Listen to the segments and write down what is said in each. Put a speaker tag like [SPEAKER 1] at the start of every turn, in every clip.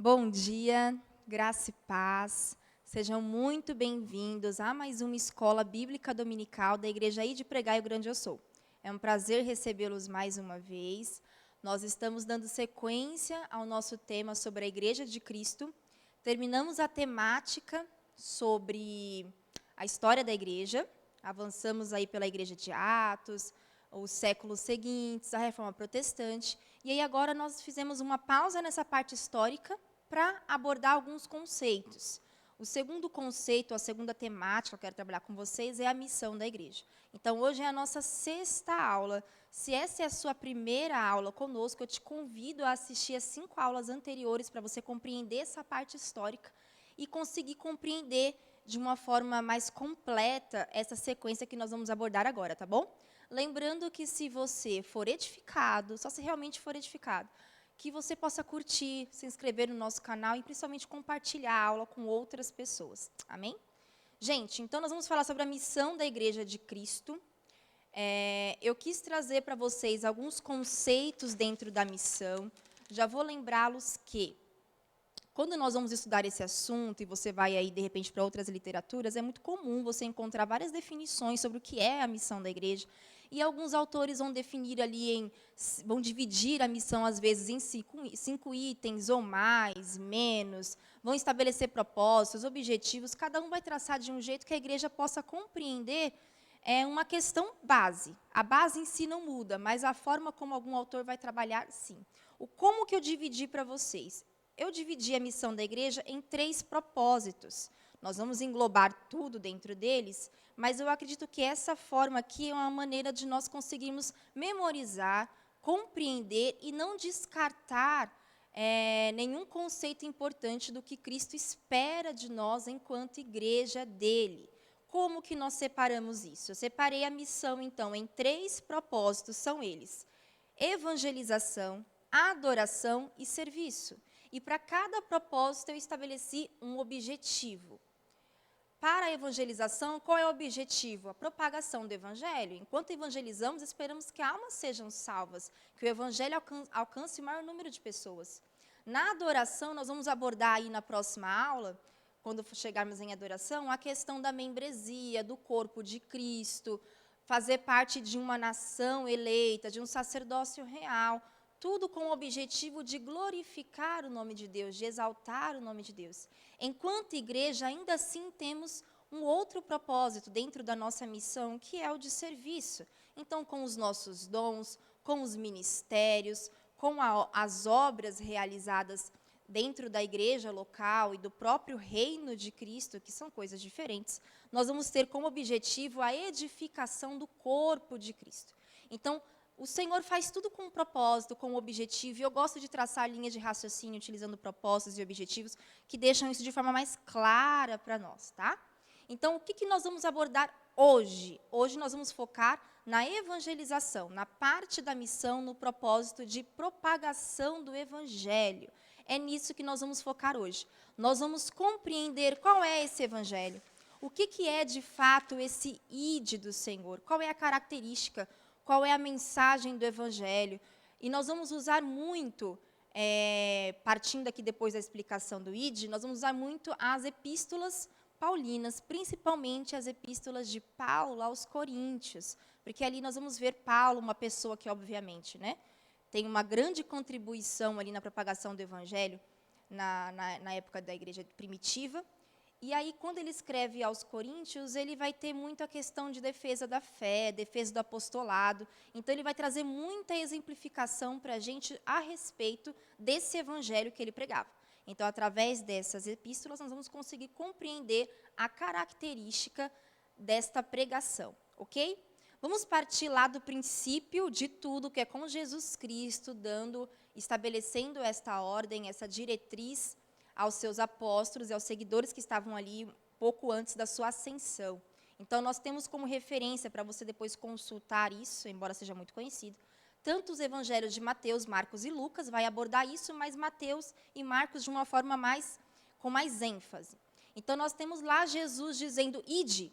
[SPEAKER 1] Bom dia, graça e paz. Sejam muito bem-vindos a mais uma escola bíblica dominical da Igreja I de Pregai, o Grande Eu Sou. É um prazer recebê-los mais uma vez. Nós estamos dando sequência ao nosso tema sobre a Igreja de Cristo. Terminamos a temática sobre a história da Igreja. Avançamos aí pela Igreja de Atos, os séculos seguintes, a Reforma Protestante. E aí agora nós fizemos uma pausa nessa parte histórica para abordar alguns conceitos. O segundo conceito, a segunda temática que eu quero trabalhar com vocês é a missão da igreja. Então, hoje é a nossa sexta aula. Se essa é a sua primeira aula conosco, eu te convido a assistir as 5 aulas anteriores para você compreender essa parte histórica e conseguir compreender de uma forma mais completa essa sequência que nós vamos abordar agora, tá bom? Lembrando que se você for edificado, só se realmente for edificado, que você possa curtir, se inscrever no nosso canal e principalmente compartilhar a aula com outras pessoas. Amém? Gente, então nós vamos falar sobre a missão da Igreja de Cristo. Eu quis trazer para vocês alguns conceitos dentro da missão. Já vou lembrá-los que, quando nós vamos estudar esse assunto, e você vai aí, de repente, para outras literaturas, é muito comum você encontrar várias definições sobre o que é a missão da igreja. E alguns autores vão definir ali, vão dividir a missão, às vezes, em 5 itens, ou mais, menos, vão estabelecer propósitos, objetivos, cada um vai traçar de um jeito que a igreja possa compreender uma questão base. A base em si não muda, mas a forma como algum autor vai trabalhar, sim. O como que eu dividi para vocês? Eu dividi a missão da igreja em 3 propósitos. Nós vamos englobar tudo dentro deles, mas eu acredito que essa forma aqui é uma maneira de nós conseguirmos memorizar, compreender e não descartar nenhum conceito importante do que Cristo espera de nós enquanto igreja dele. Como que nós separamos isso? Eu separei a missão, então, em 3 propósitos, são eles: evangelização, adoração e serviço. E para cada propósito eu estabeleci um objetivo. Para a evangelização, qual é o objetivo? A propagação do evangelho. Enquanto evangelizamos, esperamos que almas sejam salvas, que o evangelho alcance o maior número de pessoas. Na adoração, nós vamos abordar aí na próxima aula, quando chegarmos em adoração, a questão da membresia, do corpo de Cristo, fazer parte de uma nação eleita, de um sacerdócio real, tudo com o objetivo de glorificar o nome de Deus, de exaltar o nome de Deus. Enquanto igreja, ainda assim temos um outro propósito dentro da nossa missão, que é o de serviço. Então, com os nossos dons, com os ministérios, com as obras realizadas dentro da igreja local e do próprio reino de Cristo, que são coisas diferentes, nós vamos ter como objetivo a edificação do corpo de Cristo. Então, o Senhor faz tudo com um propósito, com um objetivo, e eu gosto de traçar linhas de raciocínio utilizando propósitos e objetivos que deixam isso de forma mais clara para nós, tá? Então, o que nós vamos abordar hoje? Hoje nós vamos focar na evangelização, na parte da missão, no propósito de propagação do evangelho. É nisso que nós vamos focar hoje. Nós vamos compreender qual é esse evangelho, o que é de fato esse ide do Senhor, qual é a característica, qual é a mensagem do evangelho. E nós vamos usar muito, partindo aqui depois da explicação do ide, nós vamos usar muito as epístolas paulinas, principalmente as epístolas de Paulo aos Coríntios, porque ali nós vamos ver Paulo, uma pessoa que, obviamente, tem uma grande contribuição ali na propagação do evangelho na época da igreja primitiva. E aí, quando ele escreve aos Coríntios, ele vai ter muito a questão de defesa da fé, defesa do apostolado. Então, ele vai trazer muita exemplificação para a gente a respeito desse evangelho que ele pregava. Então, através dessas epístolas, nós vamos conseguir compreender a característica desta pregação, ok? Vamos partir lá do princípio de tudo, que é com Jesus Cristo, estabelecendo esta ordem, essa diretriz aos seus apóstolos e aos seguidores que estavam ali pouco antes da sua ascensão. Então, nós temos como referência, para você depois consultar isso, embora seja muito conhecido, tanto os evangelhos de Mateus, Marcos e Lucas, vai abordar isso, mas Mateus e Marcos de uma forma com mais ênfase. Então, nós temos lá Jesus dizendo, ide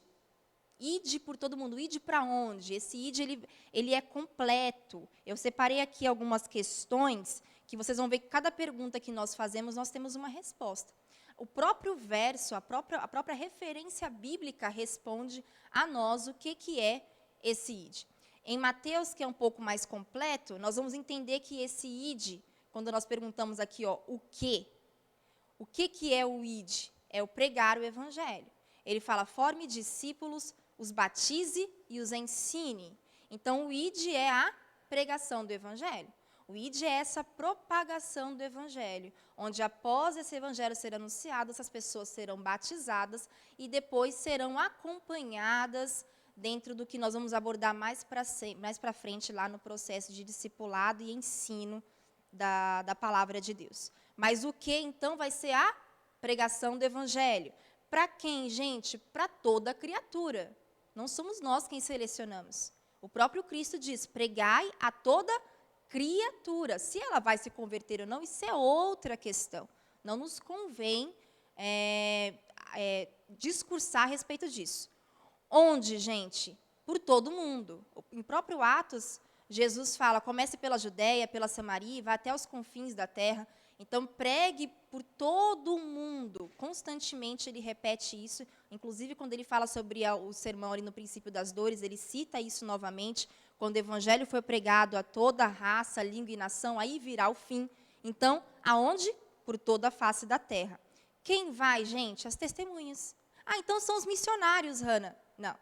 [SPEAKER 1] por todo mundo. Ide para onde? Esse ide, ele é completo. Eu separei aqui algumas questões que vocês vão ver que cada pergunta que nós fazemos, nós temos uma resposta. O próprio verso, a própria referência bíblica responde a nós o que é esse id. Em Mateus, que é um pouco mais completo, nós vamos entender que esse id, quando nós perguntamos aqui, o que é o id? É o pregar o evangelho. Ele fala, forme discípulos, os batize e os ensine. Então, o id é a pregação do evangelho. O id é essa propagação do evangelho, onde após esse evangelho ser anunciado, essas pessoas serão batizadas e depois serão acompanhadas dentro do que nós vamos abordar mais para frente lá no processo de discipulado e ensino da palavra de Deus. Mas o que, então, vai ser a pregação do evangelho? Para quem, gente? Para toda criatura. Não somos nós quem selecionamos. O próprio Cristo diz, pregai a toda criatura. Se ela vai se converter ou não, isso é outra questão. Não nos convém discursar a respeito disso. Onde, gente? Por todo mundo. Em próprio Atos, Jesus fala, comece pela Judéia, pela Samaria, e vá até os confins da terra. Então, pregue por todo o mundo. Constantemente ele repete isso. Inclusive, quando ele fala sobre o sermão ali no princípio das dores, ele cita isso novamente. Quando o evangelho foi pregado a toda raça, língua e nação, aí virá o fim. Então, aonde? Por toda a face da terra. Quem vai, gente? As testemunhas. Então são os missionários, Hannah. Não.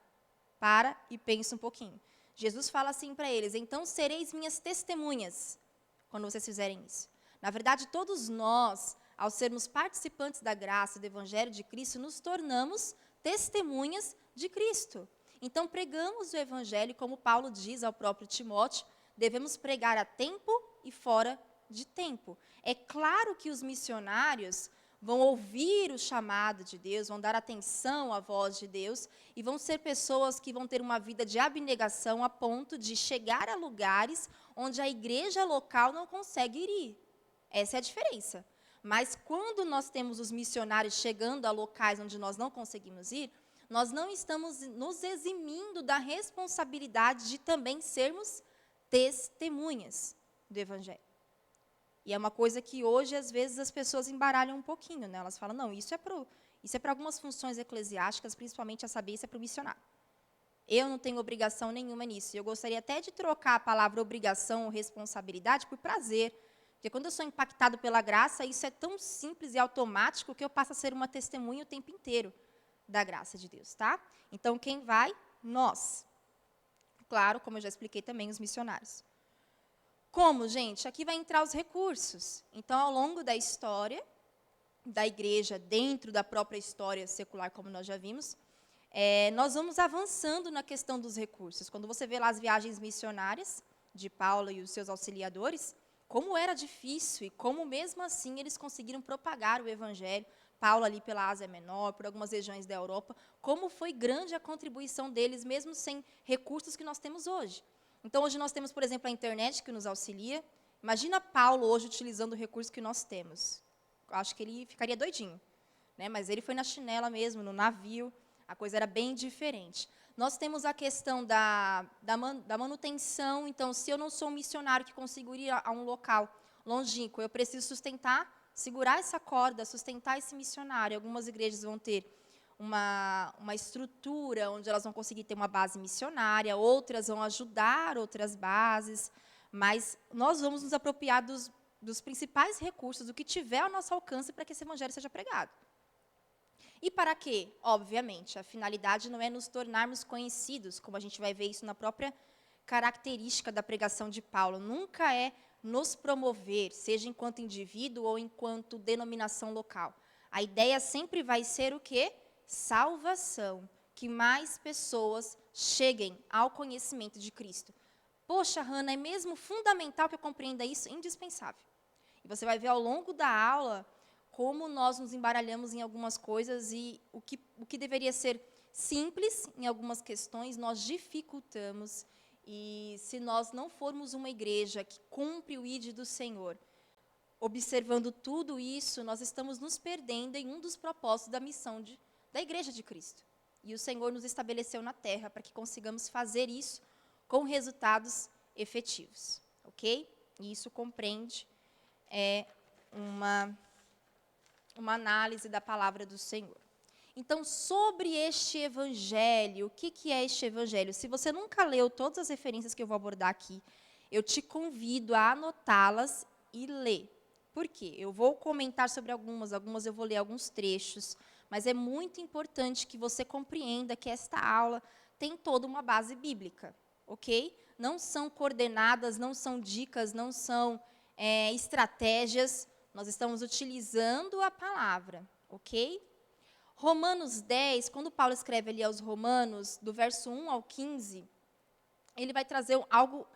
[SPEAKER 1] Para e pensa um pouquinho. Jesus fala assim para eles, então sereis minhas testemunhas, quando vocês fizerem isso. Na verdade, todos nós, ao sermos participantes da graça do Evangelho de Cristo, nos tornamos testemunhas de Cristo. Então, pregamos o Evangelho, como Paulo diz ao próprio Timóteo, devemos pregar a tempo e fora de tempo. É claro que os missionários vão ouvir o chamado de Deus, vão dar atenção à voz de Deus, e vão ser pessoas que vão ter uma vida de abnegação a ponto de chegar a lugares onde a igreja local não consegue ir. Essa é a diferença. Mas quando nós temos os missionários chegando a locais onde nós não conseguimos ir, nós não estamos nos eximindo da responsabilidade de também sermos testemunhas do Evangelho. E é uma coisa que hoje, às vezes, as pessoas embaralham um pouquinho, né? Elas falam, não, isso é para algumas funções eclesiásticas, principalmente a saber, isso é para o missionário. Eu não tenho obrigação nenhuma nisso. Eu gostaria até de trocar a palavra obrigação ou responsabilidade por prazer. Porque quando eu sou impactado pela graça, isso é tão simples e automático que eu passo a ser uma testemunha o tempo inteiro da graça de Deus, tá? Então, quem vai? Nós. Claro, como eu já expliquei também, os missionários. Como, gente? Aqui vai entrar os recursos. Então, ao longo da história da igreja, dentro da própria história secular, como nós já vimos, nós vamos avançando na questão dos recursos. Quando você vê lá as viagens missionárias de Paulo e os seus auxiliadores, como era difícil e como, mesmo assim, eles conseguiram propagar o evangelho. Paulo ali pela Ásia Menor, por algumas regiões da Europa, como foi grande a contribuição deles, mesmo sem recursos que nós temos hoje. Então, hoje nós temos, por exemplo, a internet que nos auxilia. Imagina Paulo hoje utilizando o recurso que nós temos. Eu acho que ele ficaria doidinho, né? Mas ele foi na chinela mesmo, no navio, a coisa era bem diferente. Nós temos a questão da manutenção. Então, se eu não sou um missionário que consigo ir a um local longínquo, eu preciso sustentar, segurar essa corda, sustentar esse missionário. Algumas igrejas vão ter uma estrutura onde elas vão conseguir ter uma base missionária, outras vão ajudar outras bases, mas nós vamos nos apropriar dos principais recursos, do que tiver ao nosso alcance para que esse evangelho seja pregado. E para quê? Obviamente, a finalidade não é nos tornarmos conhecidos, como a gente vai ver isso na própria característica da pregação de Paulo. Nunca é nos promover, seja enquanto indivíduo ou enquanto denominação local. A ideia sempre vai ser o quê? Salvação, que mais pessoas cheguem ao conhecimento de Cristo. Poxa, Hannah, é mesmo fundamental que eu compreenda isso? Indispensável. E você vai ver ao longo da aula como nós nos embaralhamos em algumas coisas e o que deveria ser simples em algumas questões, nós dificultamos. E se nós não formos uma igreja que cumpre o ID do Senhor, observando tudo isso, nós estamos nos perdendo em um dos propósitos da missão da Igreja de Cristo. E o Senhor nos estabeleceu na terra para que consigamos fazer isso com resultados efetivos. Ok? E isso compreende é uma análise da palavra do Senhor. Então, sobre este evangelho, o que é este evangelho? Se você nunca leu todas as referências que eu vou abordar aqui, eu te convido a anotá-las e ler. Por quê? Eu vou comentar sobre algumas eu vou ler alguns trechos, mas é muito importante que você compreenda que esta aula tem toda uma base bíblica, ok? Não são coordenadas, não são dicas, não são estratégias, nós estamos utilizando a palavra, ok? Romanos 10, quando Paulo escreve ali aos Romanos, do verso 1 ao 15, ele vai trazer algo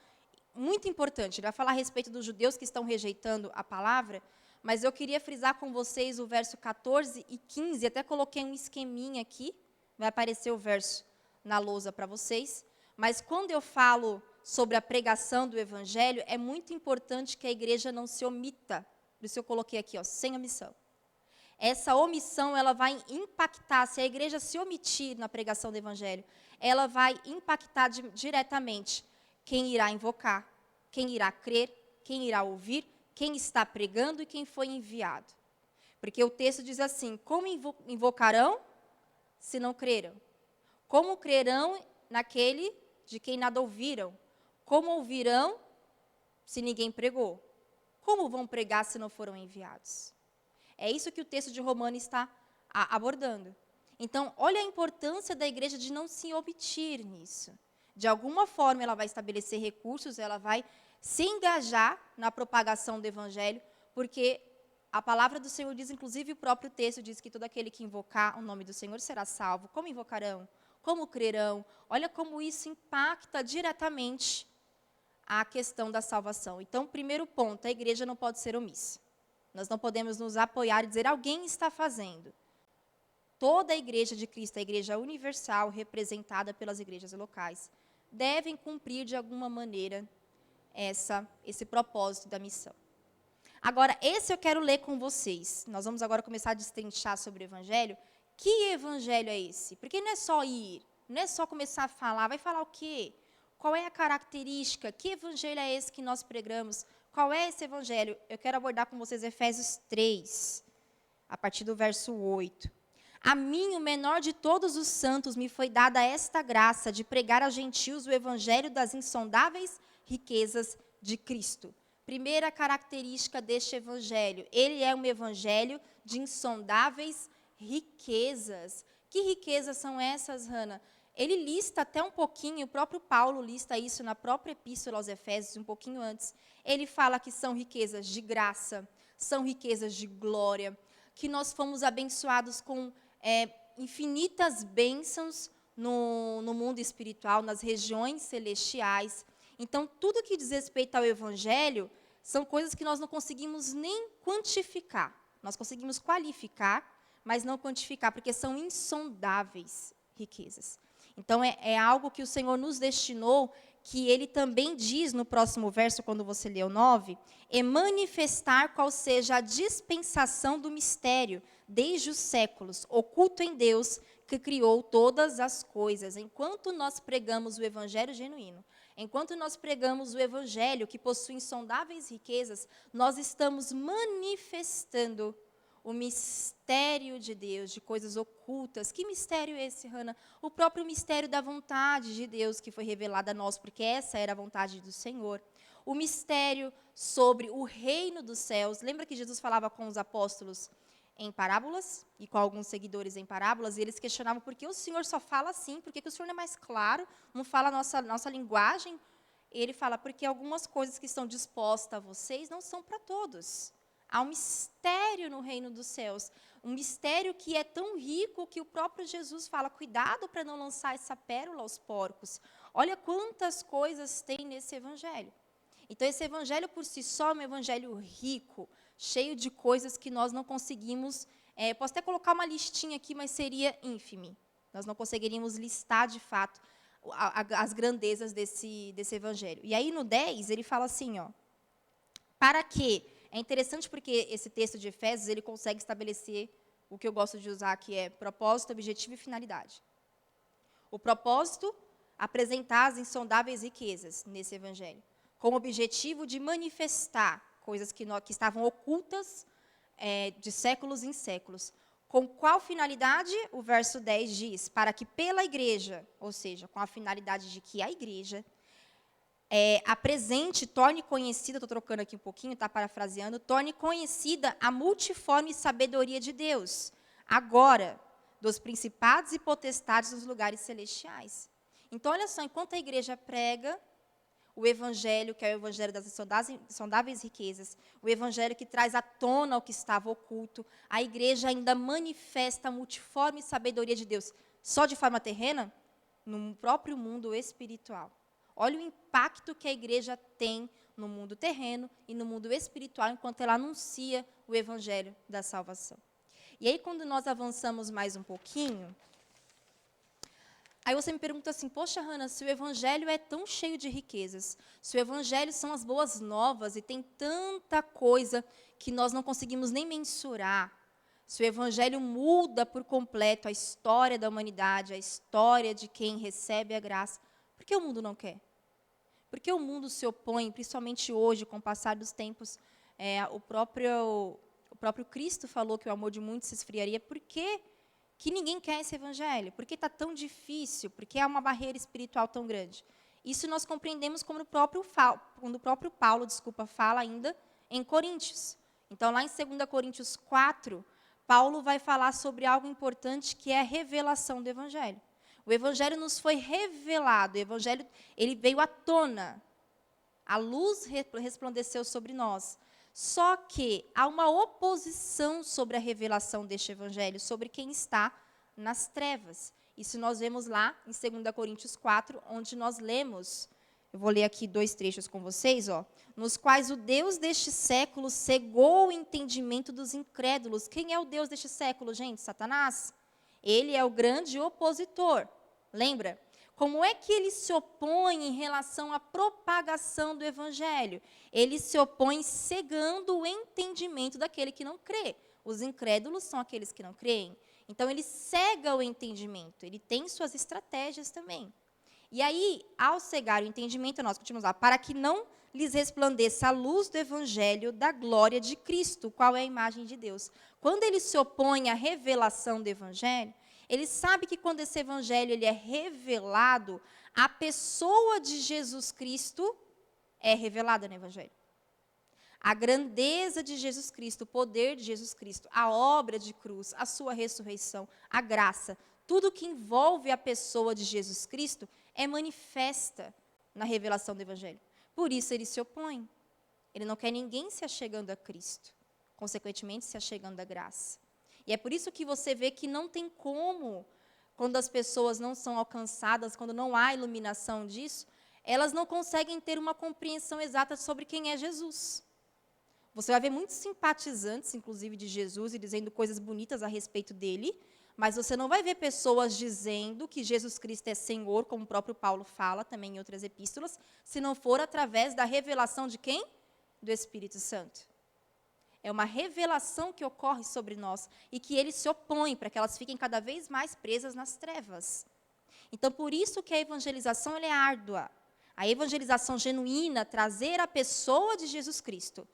[SPEAKER 1] muito importante. Ele vai falar a respeito dos judeus que estão rejeitando a palavra, mas eu queria frisar com vocês o verso 14 e 15, até coloquei um esqueminha aqui, vai aparecer o verso na lousa para vocês, mas quando eu falo sobre a pregação do evangelho, é muito importante que a igreja não se omita, por isso eu coloquei aqui, sem omissão. Essa omissão, ela vai impactar, se a igreja se omitir na pregação do evangelho, ela vai impactar diretamente quem irá invocar, quem irá crer, quem irá ouvir, quem está pregando e quem foi enviado. Porque o texto diz assim: como invocarão se não creram? Como crerão naquele de quem nada ouviram? Como ouvirão se ninguém pregou? Como vão pregar se não foram enviados? É isso que o texto de Romanos está abordando. Então, olha a importância da igreja de não se omitir nisso. De alguma forma, ela vai estabelecer recursos, ela vai se engajar na propagação do evangelho, porque a palavra do Senhor diz, inclusive o próprio texto diz que todo aquele que invocar o nome do Senhor será salvo. Como invocarão? Como crerão? Olha como isso impacta diretamente a questão da salvação. Então, primeiro ponto, a igreja não pode ser omissa. Nós não podemos nos apoiar e dizer, alguém está fazendo. Toda a igreja de Cristo, a igreja universal, representada pelas igrejas locais, devem cumprir de alguma maneira esse propósito da missão. Agora, esse eu quero ler com vocês. Nós vamos agora começar a destrinchar sobre o evangelho. Que evangelho é esse? Porque não é só ir, não é só começar a falar. Vai falar o quê? Qual é a característica? Que evangelho é esse que nós pregamos? Qual é esse evangelho? Eu quero abordar com vocês Efésios 3, a partir do verso 8. A mim, o menor de todos os santos, me foi dada esta graça de pregar aos gentios o evangelho das insondáveis riquezas de Cristo. Primeira característica deste evangelho, ele é um evangelho de insondáveis riquezas. Que riquezas são essas, Hannah? Ele lista até um pouquinho, o próprio Paulo lista isso na própria epístola aos Efésios, um pouquinho antes. Ele fala que são riquezas de graça, são riquezas de glória, que nós fomos abençoados com infinitas bênçãos no mundo espiritual, nas regiões celestiais. Então, tudo que diz respeito ao evangelho são coisas que nós não conseguimos nem quantificar. Nós conseguimos qualificar, mas não quantificar, porque são insondáveis riquezas. Então, é algo que o Senhor nos destinou, que ele também diz no próximo verso, quando você lê o 9, é manifestar qual seja a dispensação do mistério, desde os séculos, oculto em Deus, que criou todas as coisas. Enquanto nós pregamos o evangelho genuíno, enquanto nós pregamos o evangelho que possui insondáveis riquezas, nós estamos manifestando o mistério de Deus, de coisas ocultas. Que mistério é esse, Hannah? O próprio mistério da vontade de Deus que foi revelada a nós, porque essa era a vontade do Senhor. O mistério sobre o reino dos céus. Lembra que Jesus falava com os apóstolos em parábolas, e com alguns seguidores em parábolas, e eles questionavam por que o Senhor só fala assim, por que o Senhor não é mais claro, não fala a nossa linguagem? Ele fala, porque algumas coisas que estão dispostas a vocês não são para todos. Há um mistério no reino dos céus, um mistério que é tão rico que o próprio Jesus fala, cuidado para não lançar essa pérola aos porcos. Olha quantas coisas tem nesse evangelho. Então, esse evangelho por si só é um evangelho rico, cheio de coisas que nós não conseguimos, posso até colocar uma listinha aqui, mas seria ínfime. Nós não conseguiríamos listar, de fato, as grandezas desse evangelho. E aí, no 10, ele fala assim, para que... É interessante porque esse texto de Efésios, ele consegue estabelecer o que eu gosto de usar, que é propósito, objetivo e finalidade. O propósito, apresentar as insondáveis riquezas nesse evangelho, com o objetivo de manifestar coisas que estavam ocultas de séculos em séculos. Com qual finalidade? O verso 10 diz, para que pela igreja, ou seja, com a finalidade de que a igreja apresente, torne conhecida, estou trocando aqui um pouquinho, está parafraseando, torne conhecida a multiforme sabedoria de Deus, agora, dos principados e potestades dos lugares celestiais. Então, olha só, enquanto a igreja prega o evangelho, que é o evangelho das insondáveis riquezas, o evangelho que traz à tona o que estava oculto, a igreja ainda manifesta a multiforme sabedoria de Deus, só de forma terrena, no próprio mundo espiritual. Olha o impacto que a igreja tem no mundo terreno e no mundo espiritual, enquanto ela anuncia o evangelho da salvação. E aí, quando nós avançamos mais um pouquinho, aí você me pergunta assim, poxa, Hannah, se o evangelho é tão cheio de riquezas, se o evangelho são as boas novas e tem tanta coisa que nós não conseguimos nem mensurar, se o evangelho muda por completo a história da humanidade, a história de quem recebe a graça, por que o mundo não quer? Por que o mundo se opõe, principalmente hoje, com o passar dos tempos? O próprio Cristo falou que o amor de muitos se esfriaria. Por que ninguém quer esse evangelho? Por que está tão difícil? Por que há uma barreira espiritual tão grande? Isso nós compreendemos quando o próprio Paulo fala ainda em Coríntios. Então, lá em 2 Coríntios 4, Paulo vai falar sobre algo importante que é a revelação do evangelho. O evangelho nos foi revelado, o evangelho ele veio à tona. A luz resplandeceu sobre nós. Só que há uma oposição sobre a revelação deste evangelho, sobre quem está nas trevas. Isso nós vemos lá em 2 Coríntios 4, onde nós lemos, eu vou ler aqui 2 trechos com vocês, nos quais o Deus deste século cegou o entendimento dos incrédulos. Quem é o Deus deste século, gente? Satanás. Ele é o grande opositor. Lembra? Como é que ele se opõe em relação à propagação do evangelho? Ele se opõe cegando o entendimento daquele que não crê. Os incrédulos são aqueles que não creem. Então, ele cega o entendimento. Ele tem suas estratégias também. E aí, ao cegar o entendimento, nós continuamos lá, para que não lhes resplandeça a luz do evangelho da glória de Cristo, qual é a imagem de Deus. Quando ele se opõe à revelação do evangelho, ele sabe que quando esse evangelho ele é revelado, a pessoa de Jesus Cristo é revelada no evangelho. A grandeza de Jesus Cristo, o poder de Jesus Cristo, a obra de cruz, a sua ressurreição, a graça, tudo que envolve a pessoa de Jesus Cristo é manifesta na revelação do evangelho. Por isso ele se opõe. Ele não quer ninguém se achegando a Cristo, consequentemente se achegando à graça. E é por isso que você vê que não tem como, quando as pessoas não são alcançadas, quando não há iluminação disso, elas não conseguem ter uma compreensão exata sobre quem é Jesus. Você vai ver muitos simpatizantes, inclusive, de Jesus, e dizendo coisas bonitas a respeito dele, mas você não vai ver pessoas dizendo que Jesus Cristo é Senhor, como o próprio Paulo fala também em outras epístolas, se não for através da revelação de quem? Do Espírito Santo. É uma revelação que ocorre sobre nós e que ele se opõe para que elas fiquem cada vez mais presas nas trevas. Então, por isso que a evangelização ela é árdua. A evangelização genuína, trazer a pessoa de Jesus Cristo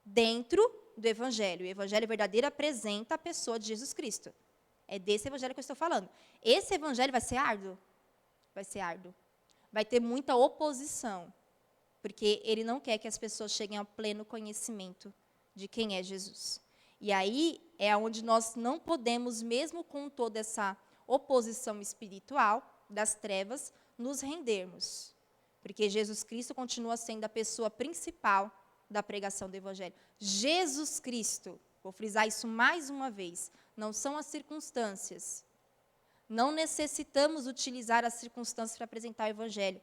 [SPEAKER 1] dentro do evangelho. O evangelho verdadeiro apresenta a pessoa de Jesus Cristo. É desse evangelho que eu estou falando. Esse evangelho vai ser árduo? Vai ser árduo. Vai ter muita oposição, porque ele não quer que as pessoas cheguem ao pleno conhecimento de quem é Jesus. E aí é onde nós não podemos, mesmo com toda essa oposição espiritual das trevas, nos rendermos. Porque Jesus Cristo continua sendo a pessoa principal da pregação do Evangelho. Jesus Cristo, vou frisar isso mais uma vez, não são as circunstâncias. Não necessitamos utilizar as circunstâncias para apresentar o Evangelho,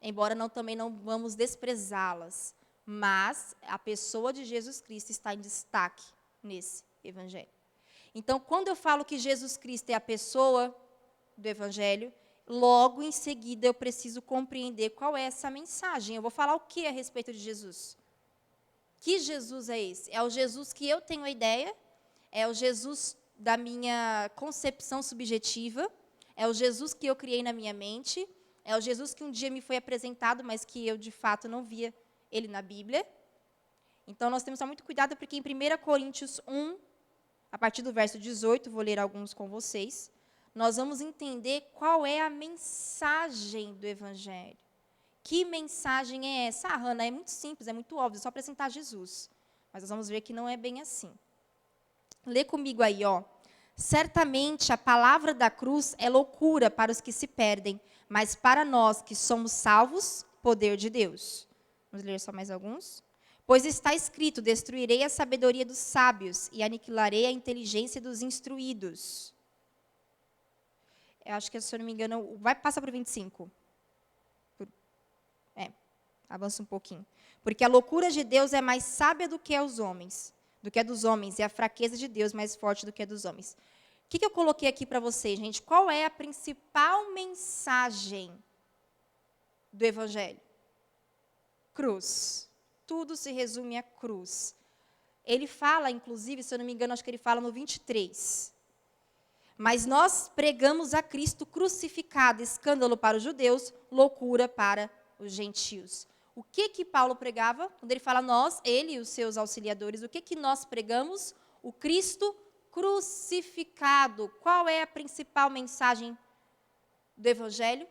[SPEAKER 1] embora também não vamos desprezá-las. Mas a pessoa de Jesus Cristo está em destaque nesse evangelho. Então, quando eu falo que Jesus Cristo é a pessoa do evangelho, logo em seguida eu preciso compreender qual é essa mensagem. Eu vou falar o que a respeito de Jesus? Que Jesus é esse? É o Jesus que eu tenho a ideia? É o Jesus da minha concepção subjetiva? É o Jesus que eu criei na minha mente? É o Jesus que um dia me foi apresentado, mas que eu de fato não via ele na Bíblia? Então, nós temos que tomar muito cuidado, porque em 1 Coríntios 1, a partir do verso 18, vou ler alguns com vocês, nós vamos entender qual é a mensagem do Evangelho. Que mensagem é essa? Ah, Hannah, é muito simples, é muito óbvio, é só apresentar Jesus. Mas nós vamos ver que não é bem assim. Lê comigo aí, ó. Certamente a palavra da cruz é loucura para os que se perdem, mas para nós que somos salvos, poder de Deus. Vamos ler só mais alguns. Pois está escrito, destruirei a sabedoria dos sábios e aniquilarei a inteligência dos instruídos. Eu acho que, se eu não me engano, vai passar para o 25. Avança um pouquinho. Porque a loucura de Deus é mais sábia do que a dos homens, e a fraqueza de Deus mais forte do que a dos homens. O que eu coloquei aqui para vocês, gente? Qual é a principal mensagem do Evangelho? Cruz. Tudo se resume à cruz. Ele fala, inclusive, se eu não me engano, acho que ele fala no 23. Mas nós pregamos a Cristo crucificado, escândalo para os judeus, loucura para os gentios. O que Paulo pregava? Quando ele fala nós, ele e os seus auxiliadores, o que nós pregamos? O Cristo crucificado. Qual é a principal mensagem do Evangelho?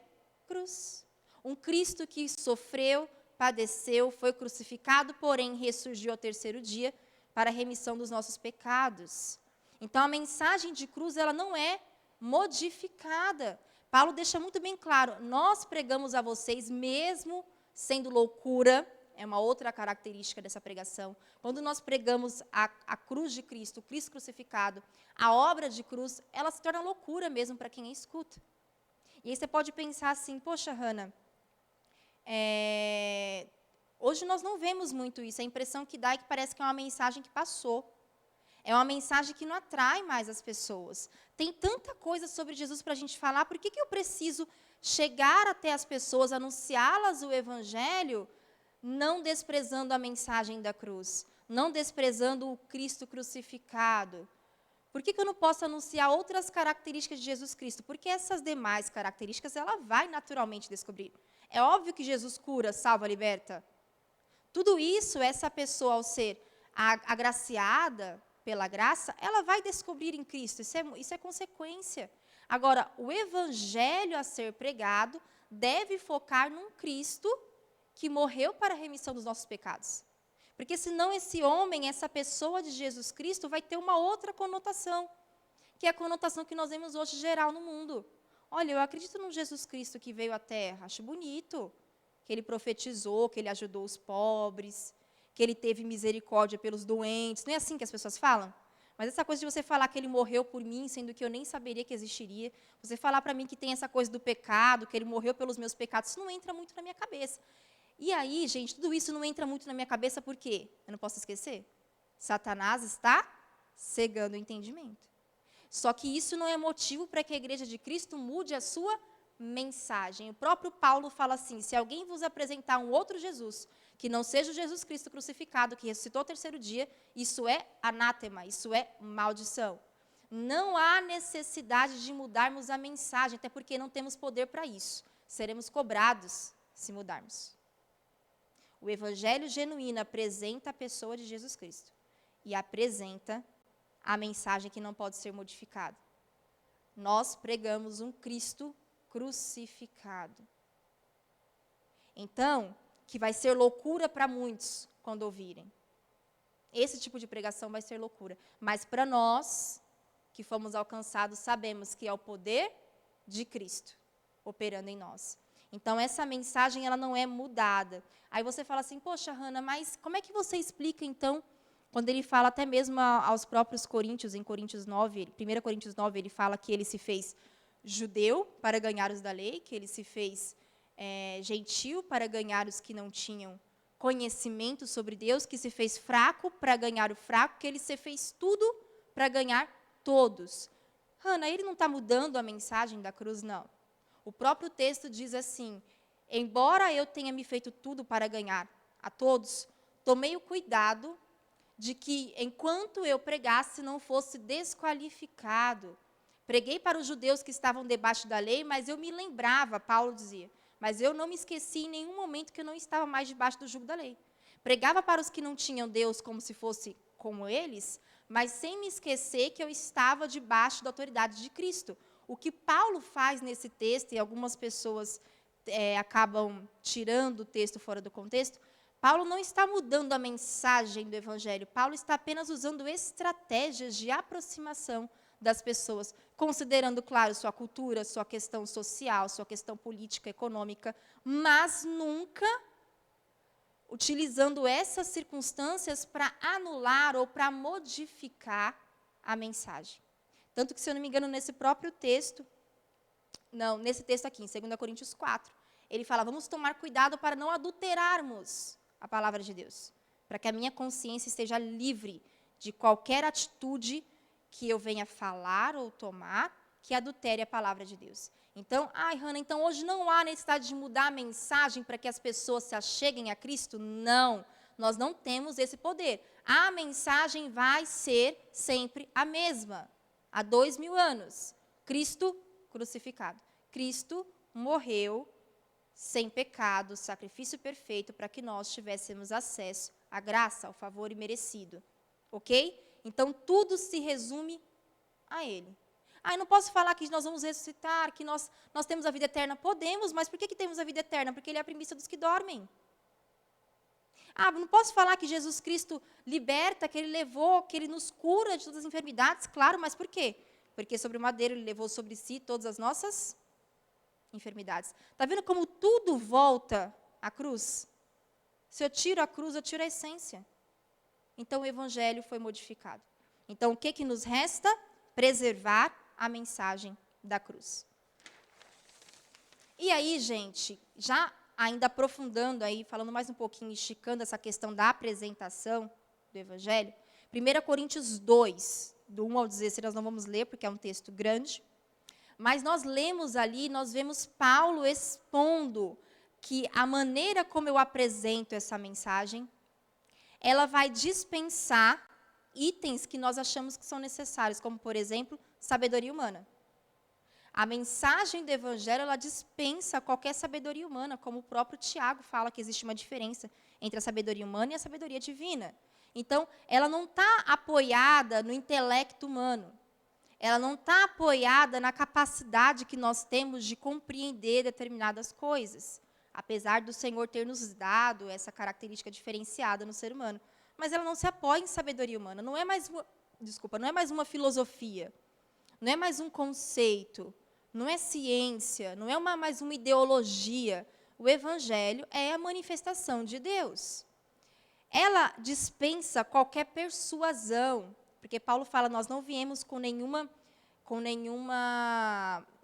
[SPEAKER 1] Cruz. Um Cristo que sofreu, padeceu, foi crucificado, porém ressurgiu ao terceiro dia para a remissão dos nossos pecados. Então, a mensagem de cruz, ela não é modificada. Paulo deixa muito bem claro, nós pregamos a vocês, mesmo sendo loucura, é uma outra característica dessa pregação. Quando nós pregamos a cruz de Cristo, o Cristo crucificado, a obra de cruz, ela se torna loucura mesmo para quem a escuta. E aí você pode pensar assim, poxa, Hannah, hoje nós não vemos muito isso, a impressão que dá é que parece que é uma mensagem que passou. É uma mensagem que não atrai mais as pessoas. Tem tanta coisa sobre Jesus para a gente falar, por que eu preciso chegar até as pessoas, anunciá-las o Evangelho, não desprezando a mensagem da cruz, não desprezando o Cristo crucificado? Por que eu não posso anunciar outras características de Jesus Cristo? Porque essas demais características ela vai naturalmente descobrir. É óbvio que Jesus cura, salva, liberta. Tudo isso, essa pessoa, ao ser agraciada pela graça, ela vai descobrir em Cristo, isso é consequência. Agora, o Evangelho a ser pregado deve focar num Cristo que morreu para a remissão dos nossos pecados. Porque senão esse homem, essa pessoa de Jesus Cristo vai ter uma outra conotação, que é a conotação que nós vemos hoje geral no mundo. Olha, eu acredito num Jesus Cristo que veio à Terra, acho bonito, que ele profetizou, que ele ajudou os pobres, que ele teve misericórdia pelos doentes. Não é assim que as pessoas falam? Mas essa coisa de você falar que ele morreu por mim, sendo que eu nem saberia que existiria, você falar para mim que tem essa coisa do pecado, que ele morreu pelos meus pecados, isso não entra muito na minha cabeça. E aí, gente, tudo isso não entra muito na minha cabeça por quê? Eu não posso esquecer. Satanás está cegando o entendimento. Só que isso não é motivo para que a igreja de Cristo mude a sua mensagem. O próprio Paulo fala assim, se alguém vos apresentar um outro Jesus, que não seja o Jesus Cristo crucificado, que ressuscitou ao terceiro dia, isso é anátema, isso é maldição. Não há necessidade de mudarmos a mensagem, até porque não temos poder para isso. Seremos cobrados se mudarmos. O evangelho genuíno apresenta a pessoa de Jesus Cristo e apresenta a mensagem que não pode ser modificada. Nós pregamos um Cristo crucificado. Então, que vai ser loucura para muitos quando ouvirem. Esse tipo de pregação vai ser loucura. Mas para nós, que fomos alcançados, sabemos que é o poder de Cristo operando em nós. Então, essa mensagem ela não é mudada. Aí você fala assim, poxa, Hannah, mas como é que você explica, então, quando ele fala até mesmo aos próprios coríntios, em Coríntios 9, 1 Coríntios 9, ele fala que ele se fez judeu para ganhar os da lei, que ele se fez gentil para ganhar os que não tinham conhecimento sobre Deus, que se fez fraco para ganhar o fraco, que ele se fez tudo para ganhar todos. Hannah, ele não está mudando a mensagem da cruz, não. O próprio texto diz assim, embora eu tenha me feito tudo para ganhar a todos, tomei o cuidado de que, enquanto eu pregasse, não fosse desqualificado. Preguei para os judeus que estavam debaixo da lei, mas eu me lembrava, Paulo dizia, mas eu não me esqueci em nenhum momento que eu não estava mais debaixo do jugo da lei. pregava para os que não tinham Deus como se fosse como eles, mas sem me esquecer que eu estava debaixo da autoridade de Cristo. O que Paulo faz nesse texto, e algumas pessoas acabam tirando o texto fora do contexto, Paulo não está mudando a mensagem do Evangelho, Paulo está apenas usando estratégias de aproximação das pessoas, considerando, claro, sua cultura, sua questão social, sua questão política, econômica, mas nunca utilizando essas circunstâncias para anular ou para modificar a mensagem. Tanto que, se eu não me engano, nesse próprio texto, nesse texto aqui, em 2 Coríntios 4, ele fala, vamos tomar cuidado para não adulterarmos a palavra de Deus, para que a minha consciência esteja livre de qualquer atitude que eu venha falar ou tomar que adultere a palavra de Deus. Então, Hannah, então hoje não há necessidade de mudar a mensagem para que as pessoas se acheguem a Cristo? Não, nós não temos esse poder. A mensagem vai ser sempre a mesma, há 2000 anos. Cristo crucificado. Cristo morreu sem pecado, sacrifício perfeito, para que nós tivéssemos acesso à graça, ao favor imerecido. Ok? Então, tudo se resume a Ele. Eu não posso falar que nós vamos ressuscitar, que nós temos a vida eterna. Podemos, mas por que temos a vida eterna? Porque Ele é a primícia dos que dormem. Não posso falar que Jesus Cristo liberta, que Ele levou, que Ele nos cura de todas as enfermidades. Claro, mas por quê? Porque sobre o madeiro Ele levou sobre si todas as nossas enfermidades. Está vendo como tudo volta à cruz? Se eu tiro a cruz, eu tiro a essência. Então, o Evangelho foi modificado. Então, o que nos resta? Preservar a mensagem da cruz. E aí, gente, já ainda aprofundando aí, falando mais um pouquinho, esticando essa questão da apresentação do Evangelho, 1 Coríntios 2, do 1 ao 16, nós não vamos ler, porque é um texto grande, mas nós lemos ali, nós vemos Paulo expondo que a maneira como eu apresento essa mensagem, ela vai dispensar itens que nós achamos que são necessários, como, por exemplo, sabedoria humana. A mensagem do Evangelho, ela dispensa qualquer sabedoria humana, como o próprio Tiago fala que existe uma diferença entre a sabedoria humana e a sabedoria divina. Então, ela não está apoiada no intelecto humano. Ela não está apoiada na capacidade que nós temos de compreender determinadas coisas, apesar do Senhor ter nos dado essa característica diferenciada no ser humano. Mas ela não se apoia em sabedoria humana, não é mais uma filosofia, não é mais um conceito, não é ciência, não é mais uma ideologia. O Evangelho é a manifestação de Deus. Ela dispensa qualquer persuasão, porque Paulo fala, nós não viemos com nenhuma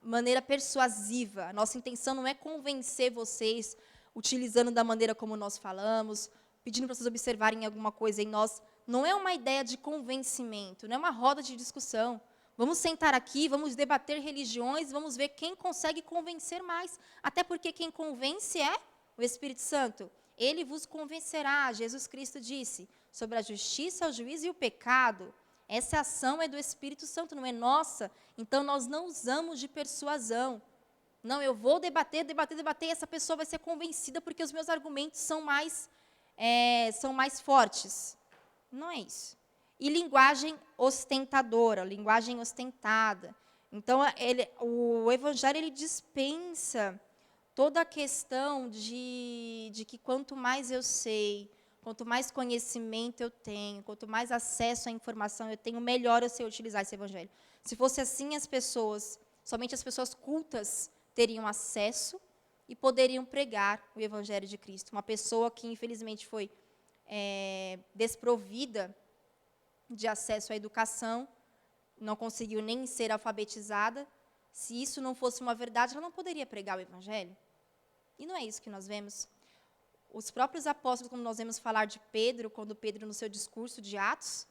[SPEAKER 1] maneira persuasiva. A nossa intenção não é convencer vocês, utilizando da maneira como nós falamos, pedindo para vocês observarem alguma coisa em nós. Não é uma ideia de convencimento, não é uma roda de discussão. Vamos sentar aqui, vamos debater religiões, vamos ver quem consegue convencer mais. Até porque quem convence é o Espírito Santo. Ele vos convencerá, Jesus Cristo disse, sobre a justiça, o juízo e o pecado. Essa ação é do Espírito Santo, não é nossa. Então, nós não usamos de persuasão. Não, eu vou debater, e essa pessoa vai ser convencida porque os meus argumentos são mais fortes. Não é isso. E linguagem ostentadora, linguagem ostentada. Então, o Evangelho ele dispensa toda a questão de que quanto mais eu sei, quanto mais conhecimento eu tenho, quanto mais acesso à informação eu tenho, melhor eu sei utilizar esse Evangelho. Se fosse assim, somente as pessoas cultas teriam acesso e poderiam pregar o Evangelho de Cristo. Uma pessoa que, infelizmente, foi desprovida de acesso à educação, não conseguiu nem ser alfabetizada, se isso não fosse uma verdade, ela não poderia pregar o Evangelho. E não é isso que nós vemos. Os próprios apóstolos, quando nós vemos falar de Pedro, quando Pedro, no seu discurso de Atos,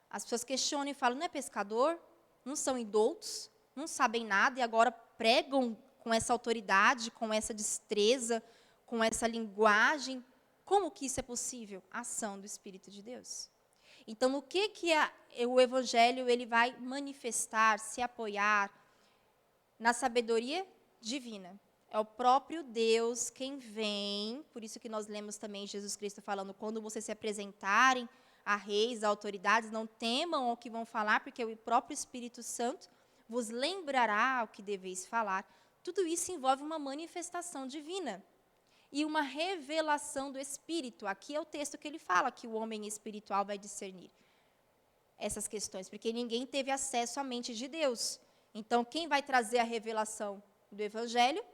[SPEAKER 1] as pessoas questionam e falam, não é pescador? Não são indoutos? Não sabem nada e agora pregam com essa autoridade, com essa destreza, com essa linguagem? Como que isso é possível? A ação do Espírito de Deus. Então, o que o Evangelho ele vai manifestar, se apoiar? Na sabedoria divina. É o próprio Deus quem vem, por isso que nós lemos também Jesus Cristo falando, quando vocês se apresentarem a reis, a autoridades, não temam o que vão falar, porque o próprio Espírito Santo vos lembrará o que deveis falar. Tudo isso envolve uma manifestação divina e uma revelação do Espírito. Aqui é o texto que ele fala, que o homem espiritual vai discernir essas questões, porque ninguém teve acesso à mente de Deus. Então, quem vai trazer a revelação do Evangelho?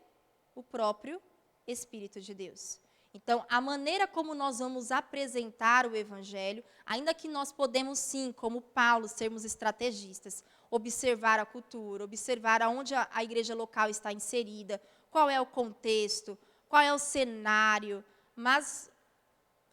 [SPEAKER 1] O próprio Espírito de Deus. Então, a maneira como nós vamos apresentar o Evangelho, ainda que nós podemos sim, como Paulo, sermos estrategistas, observar a cultura, observar aonde a igreja local está inserida, qual é o contexto, qual é o cenário, mas,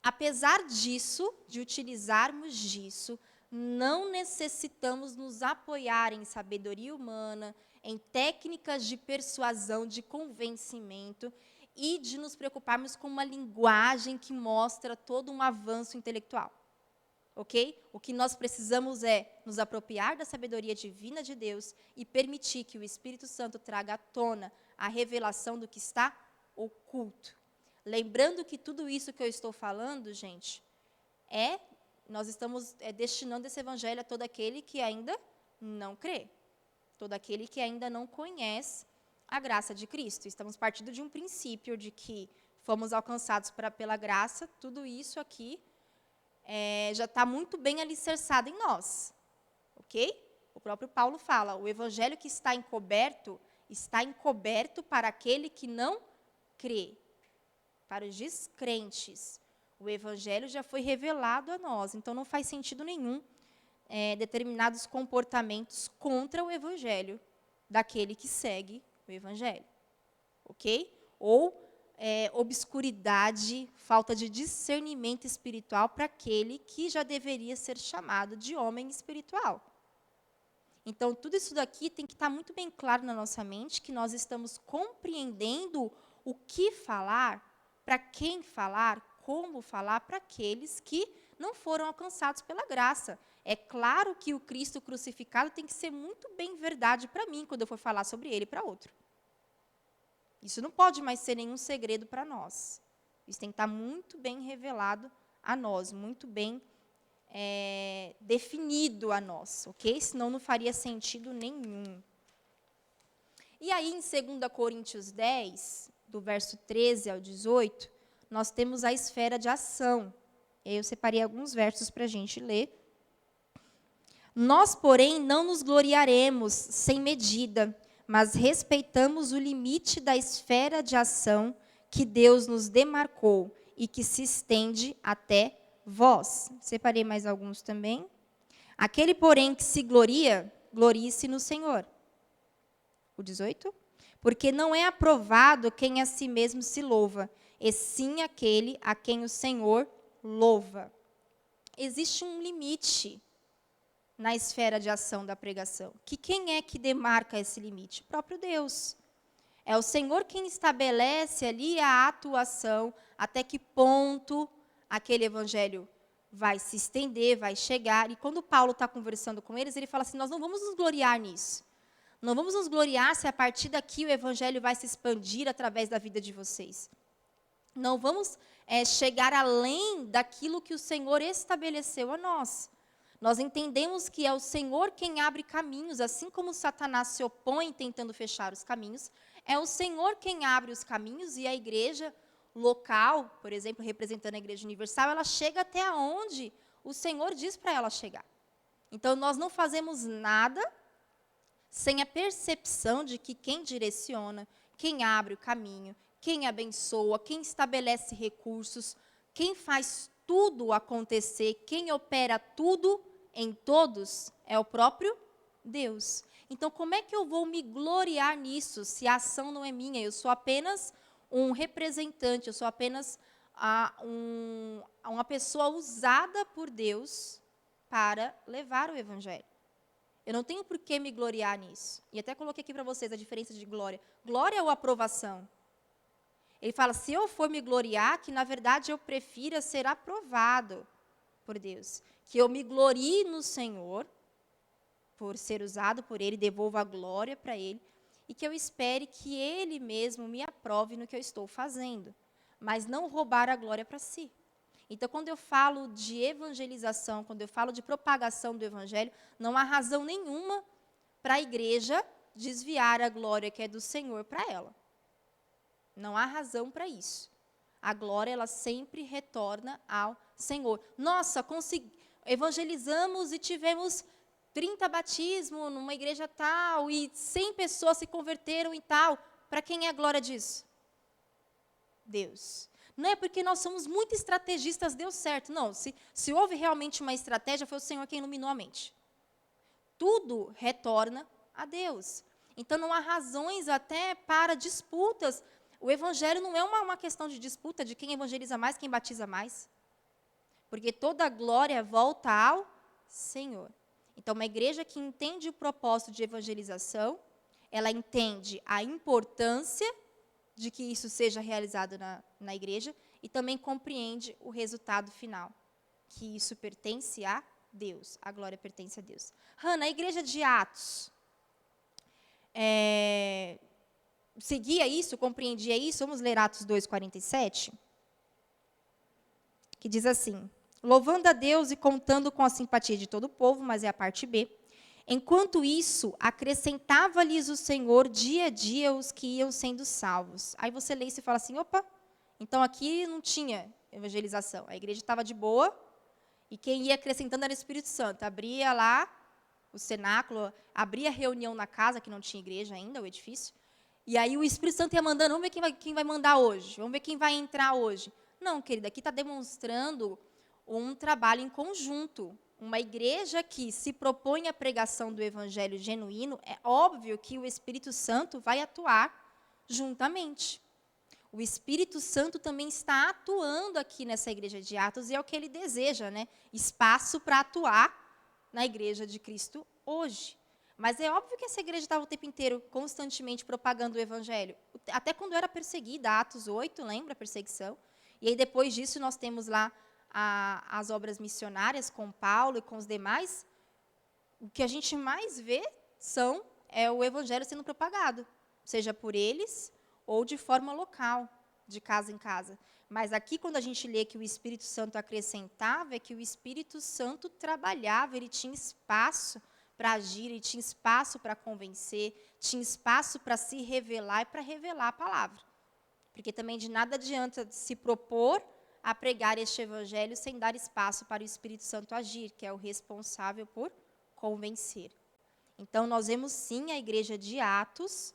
[SPEAKER 1] apesar disso, de utilizarmos disso, não necessitamos nos apoiar em sabedoria humana, em técnicas de persuasão, de convencimento e de nos preocuparmos com uma linguagem que mostra todo um avanço intelectual. Ok? O que nós precisamos é nos apropriar da sabedoria divina de Deus e permitir que o Espírito Santo traga à tona a revelação do que está oculto. Lembrando que tudo isso que eu estou falando, gente, nós estamos destinando esse evangelho a todo aquele que ainda não crê. Todo aquele que ainda não conhece a graça de Cristo. Estamos partindo de um princípio de que fomos alcançados pela graça, tudo isso aqui já está muito bem alicerçado em nós. Ok? O próprio Paulo fala, o evangelho que está encoberto para aquele que não crê, para os descrentes. O evangelho já foi revelado a nós, então não faz sentido nenhum determinados comportamentos contra o evangelho daquele que segue o evangelho. Ok? Ou obscuridade, falta de discernimento espiritual para aquele que já deveria ser chamado de homem espiritual. Então, tudo isso daqui tem que estar muito bem claro na nossa mente, que nós estamos compreendendo o que falar, para quem falar, como falar para aqueles que não foram alcançados pela graça. É claro que o Cristo crucificado tem que ser muito bem verdade para mim, quando eu for falar sobre ele para outro. Isso não pode mais ser nenhum segredo para nós. Isso tem que estar muito bem revelado a nós, muito bem definido a nós, ok? Senão não faria sentido nenhum. E aí, em 2 Coríntios 10, do verso 13 ao 18, nós temos a esfera de ação. E aí eu separei alguns versos para a gente ler. Nós, porém, não nos gloriaremos sem medida, mas respeitamos o limite da esfera de ação que Deus nos demarcou e que se estende até vós. Separei mais alguns também. Aquele, porém, que se gloria, glorie-se no Senhor. O 18. Porque não é aprovado quem a si mesmo se louva, e sim aquele a quem o Senhor louva. Existe um limite na esfera de ação da pregação. Que quem é que demarca esse limite? O próprio Deus. É o Senhor quem estabelece ali a atuação, até que ponto aquele evangelho vai se estender, vai chegar. E quando Paulo está conversando com eles, ele fala assim, nós não vamos nos gloriar nisso. Não vamos nos gloriar se a partir daqui o evangelho vai se expandir através da vida de vocês. Não vamos chegar além daquilo que o Senhor estabeleceu a nós. Nós entendemos que é o Senhor quem abre caminhos, assim como Satanás se opõe tentando fechar os caminhos, é o Senhor quem abre os caminhos e a igreja local, por exemplo, representando a Igreja Universal, ela chega até onde o Senhor diz para ela chegar. Então, nós não fazemos nada sem a percepção de que quem direciona, quem abre o caminho, quem abençoa, quem estabelece recursos, quem faz tudo acontecer, quem opera tudo em todos, é o próprio Deus. Então, como é que eu vou me gloriar nisso, se a ação não é minha? Eu sou apenas um representante, eu sou apenas uma pessoa usada por Deus para levar o evangelho. Eu não tenho por que me gloriar nisso. E até coloquei aqui para vocês a diferença de glória. Glória ou aprovação? Ele fala, se eu for me gloriar, que na verdade eu prefira ser aprovado por Deus. Que eu me glorie no Senhor, por ser usado por Ele, devolva a glória para Ele. e que eu espere que Ele mesmo me aprove no que eu estou fazendo, mas não roubar a glória para si. Então, quando eu falo de evangelização, quando eu falo de propagação do Evangelho, não há razão nenhuma para a igreja desviar a glória que é do Senhor para ela. Não há razão para isso. A glória, ela sempre retorna ao Senhor. Nossa, evangelizamos e tivemos 30 batismos numa igreja tal, e 100 pessoas se converteram e tal. Para quem é a glória disso? Deus. Não é porque nós somos muito estrategistas, deu certo. Não, se houve realmente uma estratégia, foi o Senhor quem iluminou a mente. Tudo retorna a Deus. Então, não há razões até para disputas. O evangelho não é uma questão de disputa de quem evangeliza mais, quem batiza mais. Porque toda a glória volta ao Senhor. Então, uma igreja que entende o propósito de evangelização, ela entende a importância de que isso seja realizado na igreja e também compreende o resultado final, que isso pertence a Deus, a glória pertence a Deus. Hannah, a igreja de Atos seguia isso, compreendia isso? Vamos ler Atos 2:47, que diz assim: louvando a Deus e contando com a simpatia de todo o povo, mas é a parte B. Enquanto isso, acrescentava-lhes o Senhor dia a dia os que iam sendo salvos. Aí você lê isso e fala assim, opa, então aqui não tinha evangelização. A igreja estava de boa e quem ia acrescentando era o Espírito Santo. Abria lá o cenáculo, abria reunião na casa, que não tinha igreja ainda, o edifício. E aí o Espírito Santo ia mandando, vamos ver quem vai mandar hoje, vamos ver quem vai entrar hoje. Não, querida, aqui está demonstrando um trabalho em conjunto. Uma igreja que se propõe a pregação do evangelho genuíno, é óbvio que o Espírito Santo vai atuar juntamente. O Espírito Santo também está atuando aqui nessa igreja de Atos, e é o que ele deseja, né? Espaço para atuar na igreja de Cristo hoje. Mas é óbvio que essa igreja estava o tempo inteiro, constantemente propagando o evangelho. Até quando era perseguida, Atos 8, lembra a perseguição? E aí depois disso nós temos lá as obras missionárias com Paulo e com os demais. O que a gente mais vê é o evangelho sendo propagado, seja por eles ou de forma local, de casa em casa. Mas aqui, quando a gente lê que o Espírito Santo acrescentava, é que o Espírito Santo trabalhava, ele tinha espaço para agir, ele tinha espaço para convencer, tinha espaço para se revelar e para revelar a palavra. Porque também de nada adianta se propor a pregar este evangelho sem dar espaço para o Espírito Santo agir, que é o responsável por convencer. Então, nós vemos sim a igreja de Atos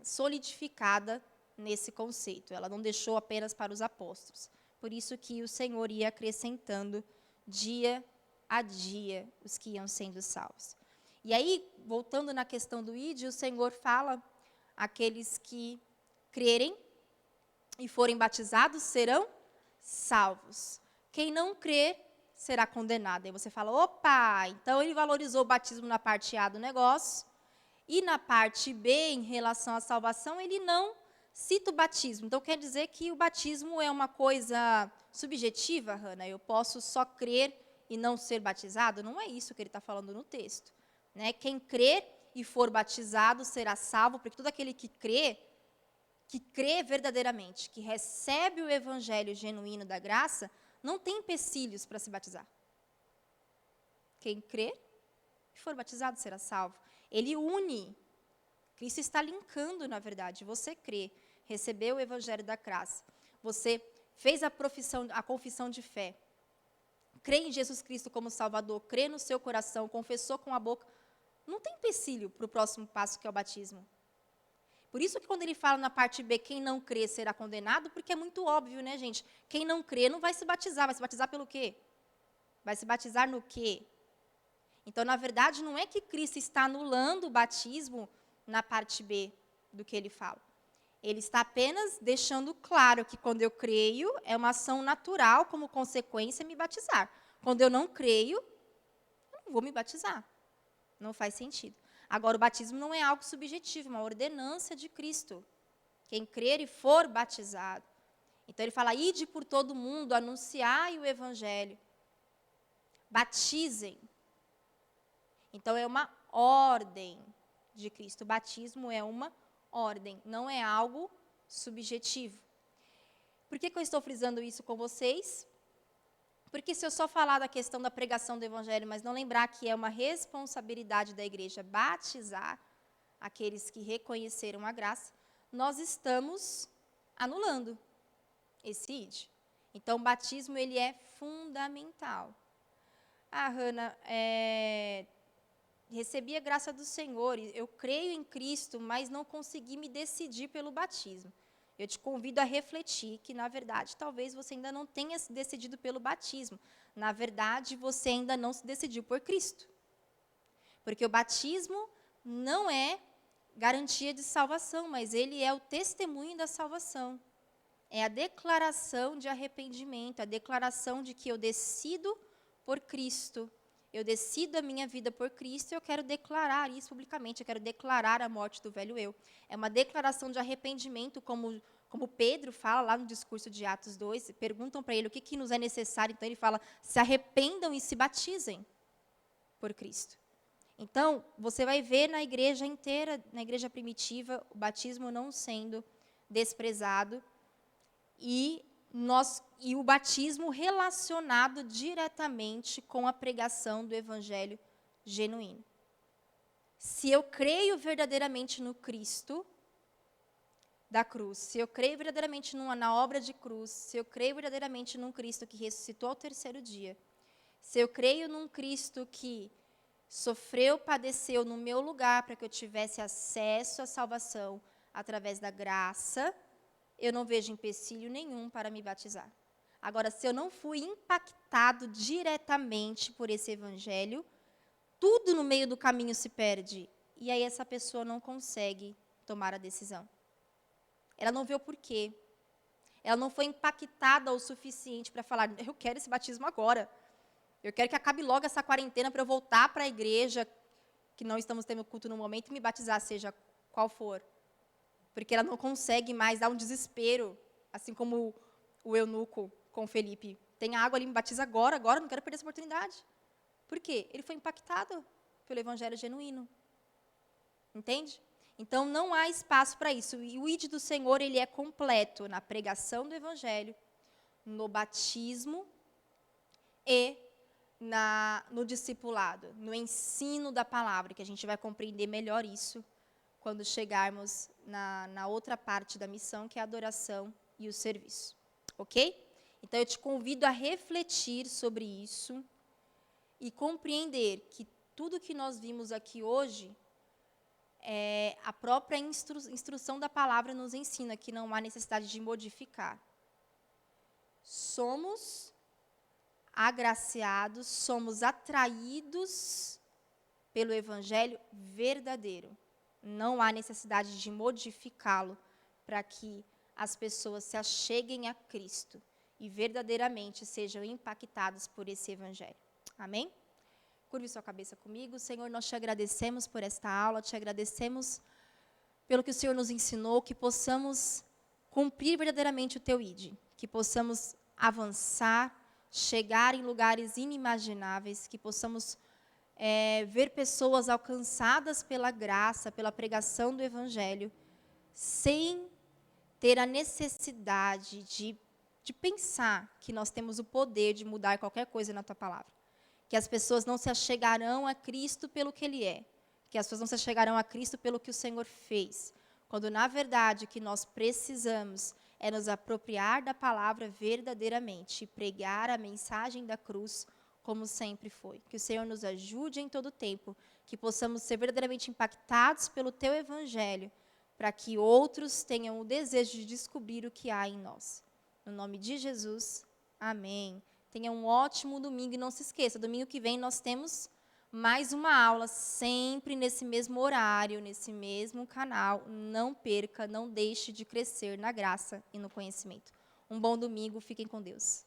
[SPEAKER 1] solidificada nesse conceito. Ela não deixou apenas para os apóstolos. Por isso que o Senhor ia acrescentando dia a dia os que iam sendo salvos. E aí, voltando na questão do ide, o Senhor fala, aqueles que crerem e forem batizados serão salvos. Quem não crer será condenado. Aí você fala, opa, então ele valorizou o batismo na parte A do negócio, e na parte B, em relação à salvação, ele não cita o batismo. Então, quer dizer que o batismo é uma coisa subjetiva, Hannah? Eu posso só crer e não ser batizado? Não é isso que ele está falando no texto. Né? Quem crer e for batizado será salvo, porque todo aquele que crê verdadeiramente, que recebe o evangelho genuíno da graça, não tem empecilhos para se batizar. Quem crer e for batizado será salvo. Ele une. Cristo está linkando, na verdade. Você crê, recebeu o evangelho da graça. Você fez a confissão de fé. Crê em Jesus Cristo como Salvador, crê no seu coração, confessou com a boca. Não tem empecilho para o próximo passo, que é o batismo. Por isso que quando ele fala na parte B, quem não crê será condenado, porque é muito óbvio, né, gente? Quem não crê não vai se batizar pelo quê? Vai se batizar no quê? Então, na verdade, não é que Cristo está anulando o batismo na parte B do que ele fala. Ele está apenas deixando claro que quando eu creio, é uma ação natural, como consequência, me batizar. Quando eu não creio, eu não vou me batizar. Não faz sentido. Agora, o batismo não é algo subjetivo, é uma ordenança de Cristo. Quem crer e for batizado. Então, ele fala, ide por todo mundo, anunciai o evangelho. Batizem. Então, é uma ordem. de Cristo. O batismo é uma ordem, não é algo subjetivo. Por que eu estou frisando isso com vocês? Porque se eu só falar da questão da pregação do evangelho, mas não lembrar que é uma responsabilidade da igreja batizar aqueles que reconheceram a graça, nós estamos anulando esse id. Então, o batismo ele é fundamental. Hannah, recebi a graça do Senhor, eu creio em Cristo, mas não consegui me decidir pelo batismo. Eu te convido a refletir que, na verdade, talvez você ainda não tenha se decidido pelo batismo. Na verdade, você ainda não se decidiu por Cristo. Porque o batismo não é garantia de salvação, mas ele é o testemunho da salvação. É a declaração de arrependimento, a declaração de que eu decido por Cristo. Eu decido a minha vida por Cristo e eu quero declarar isso publicamente, eu quero declarar a morte do velho eu. É uma declaração de arrependimento, como Pedro fala lá no discurso de Atos 2, perguntam para ele o que nos é necessário, então ele fala, se arrependam e se batizem por Cristo. Então, você vai ver na igreja inteira, na igreja primitiva, o batismo não sendo desprezado e o batismo relacionado diretamente com a pregação do evangelho genuíno. Se eu creio verdadeiramente no Cristo da cruz, se eu creio verdadeiramente na obra de cruz, se eu creio verdadeiramente num Cristo que ressuscitou ao terceiro dia, se eu creio num Cristo que sofreu, padeceu no meu lugar para que eu tivesse acesso à salvação através da graça, eu não vejo empecilho nenhum para me batizar. Agora, se eu não fui impactado diretamente por esse evangelho, tudo no meio do caminho se perde. E aí essa pessoa não consegue tomar a decisão. Ela não vê o porquê. Ela não foi impactada o suficiente para falar, eu quero esse batismo agora. Eu quero que acabe logo essa quarentena para eu voltar para a igreja, que não estamos tendo culto no momento, e me batizar, seja qual for. Porque ela não consegue mais, dá um desespero, assim como o eunuco com Felipe. Tem água ali, me batiza agora, não quero perder essa oportunidade. Por quê? Ele foi impactado pelo evangelho genuíno. Entende? Então, não há espaço para isso. E o id do Senhor, ele é completo na pregação do evangelho, no batismo e no discipulado, no ensino da palavra, que a gente vai compreender melhor isso quando chegarmos na outra parte da missão, que é a adoração e o serviço. Ok? Então, eu te convido a refletir sobre isso e compreender que tudo que nós vimos aqui hoje, a própria instrução da palavra nos ensina que não há necessidade de modificar. Somos agraciados, somos atraídos pelo evangelho verdadeiro. Não há necessidade de modificá-lo para que as pessoas se acheguem a Cristo e verdadeiramente sejam impactadas por esse evangelho. Amém? Curve sua cabeça comigo. Senhor, nós te agradecemos por esta aula, te agradecemos pelo que o Senhor nos ensinou, que possamos cumprir verdadeiramente o teu id, que possamos avançar, chegar em lugares inimagináveis, que possamos ver pessoas alcançadas pela graça, pela pregação do evangelho, sem ter a necessidade de pensar que nós temos o poder de mudar qualquer coisa na tua palavra. Que as pessoas não se achegarão a Cristo pelo que Ele é. Que as pessoas não se achegarão a Cristo pelo que o Senhor fez. Quando, na verdade, o que nós precisamos é nos apropriar da palavra verdadeiramente e pregar a mensagem da cruz como sempre foi. Que o Senhor nos ajude em todo o tempo, que possamos ser verdadeiramente impactados pelo Teu Evangelho, para que outros tenham o desejo de descobrir o que há em nós. No nome de Jesus, amém. Tenha um ótimo domingo e não se esqueça, domingo que vem nós temos mais uma aula, sempre nesse mesmo horário, nesse mesmo canal. Não perca, não deixe de crescer na graça e no conhecimento. Um bom domingo, fiquem com Deus.